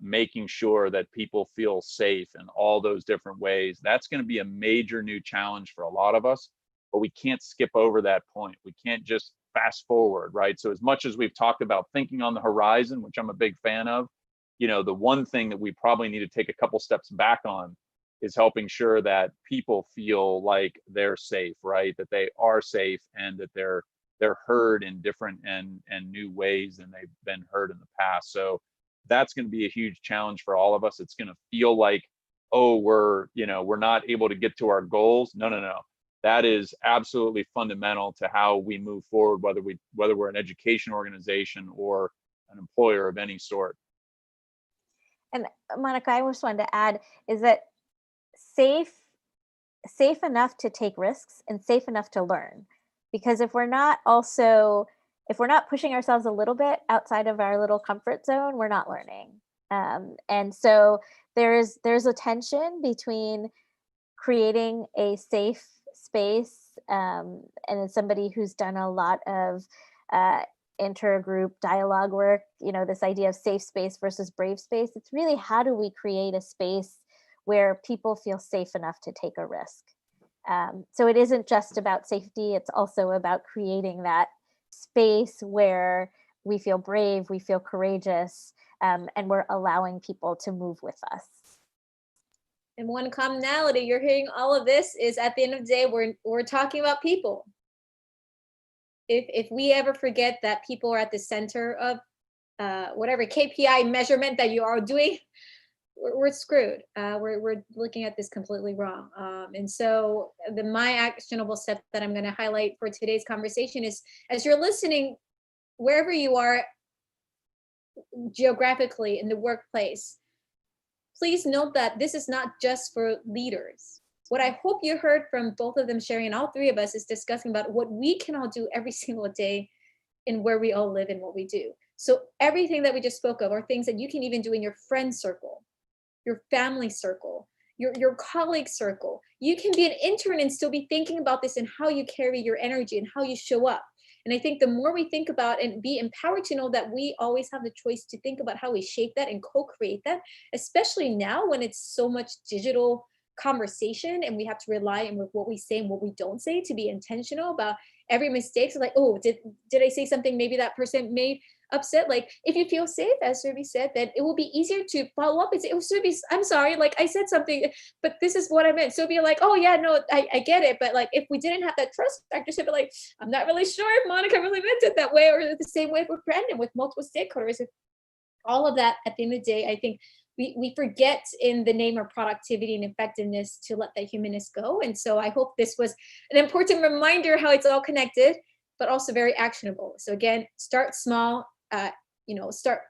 making sure that people feel safe in all those different ways. That's going to be a major new challenge for a lot of us, but we can't skip over that point. We can't just fast forward, right? So as much as we've talked about thinking on the horizon, which I'm a big fan of, the one thing that we probably need to take a couple steps back on is helping sure that people feel like they're safe, right? That they are safe and that they're heard in different and new ways than they've been heard in the past. So that's going to be a huge challenge for all of us. It's going to feel like, oh, we're not able to get to our goals. No. That is absolutely fundamental to how we move forward, whether we're an education organization or an employer of any sort. And Monica, I just wanted to add is that safe enough to take risks and safe enough to learn. Because if we're not pushing ourselves a little bit outside of our little comfort zone, we're not learning. And so there's a tension between creating a safe space, and as somebody who's done a lot of intergroup dialogue work, this idea of safe space versus brave space, it's really how do we create a space where people feel safe enough to take a risk. So it isn't just about safety, it's also about creating that space where we feel brave, we feel courageous, and we're allowing people to move with us. And one commonality, you're hearing all of this, is at the end of the day, we're talking about people. If we ever forget that people are at the center of whatever KPI measurement that you are doing, we're screwed. We're looking at this completely wrong. And so my actionable step that I'm going to highlight for today's conversation is, as you're listening, wherever you are geographically in the workplace, please note that this is not just for leaders. What I hope you heard from both of them sharing, and all three of us, is discussing about what we can all do every single day in where we all live and what we do. So everything that we just spoke of are things that you can even do in your friend circle, your family circle, your colleague circle. You can be an intern and still be thinking about this and how you carry your energy and how you show up. And I think the more we think about and be empowered to know that we always have the choice to think about how we shape that and co-create that, especially now when it's so much digital conversation and we have to rely on what we say and what we don't say, to be intentional about every mistake. So like, oh, did I say something maybe that person made upset? Like, if you feel safe, as Surabhi said, then it will be easier to follow up and say, oh, Surabhi, I'm sorry, like I said something, but this is what I meant. So be like, oh yeah, no, I get it. But like, if we didn't have that trust factor, so be like, I'm not really sure if Monica really meant it that way, or the same way with Brandon, with multiple stakeholders. If all of that, at the end of the day, I think we forget in the name of productivity and effectiveness to let that humanness go. And so I hope this was an important reminder how it's all connected, but also very actionable. So again, start small,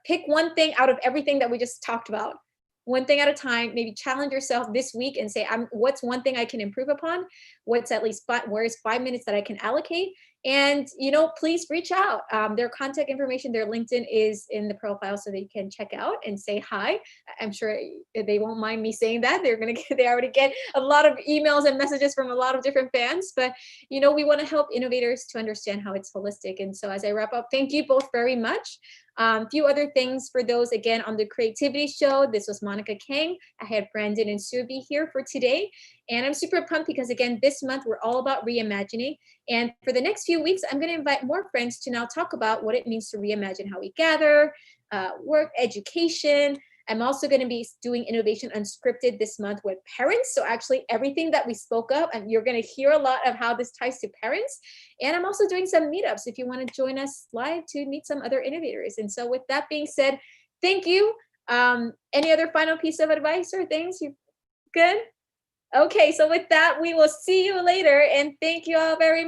pick one thing out of everything that we just talked about, one thing at a time. Maybe challenge yourself this week and say, what's one thing I can improve upon? What's at least where's 5 minutes that I can allocate? And, please reach out. Their contact information, their LinkedIn is in the profile, so they can check out and say hi. I'm sure they won't mind me saying that. They already get a lot of emails and messages from a lot of different fans, but, we want to help innovators to understand how it's holistic. And so as I wrap up, thank you both very much. A few other things for those, again, on the Creativity Show. This was Monica Kang. I had Brandon and Surabhi here for today. And I'm super pumped because, again, this month we're all about reimagining. And for the next few weeks, I'm going to invite more friends to now talk about what it means to reimagine how we gather, work, education. I'm also going to be doing Innovation Unscripted this month with parents. So actually everything that we spoke of, and you're going to hear a lot of how this ties to parents. And I'm also doing some meetups if you want to join us live to meet some other innovators. And so with that being said, thank you. Any other final piece of advice or things? You good? Okay, so with that, we will see you later. And thank you all very much.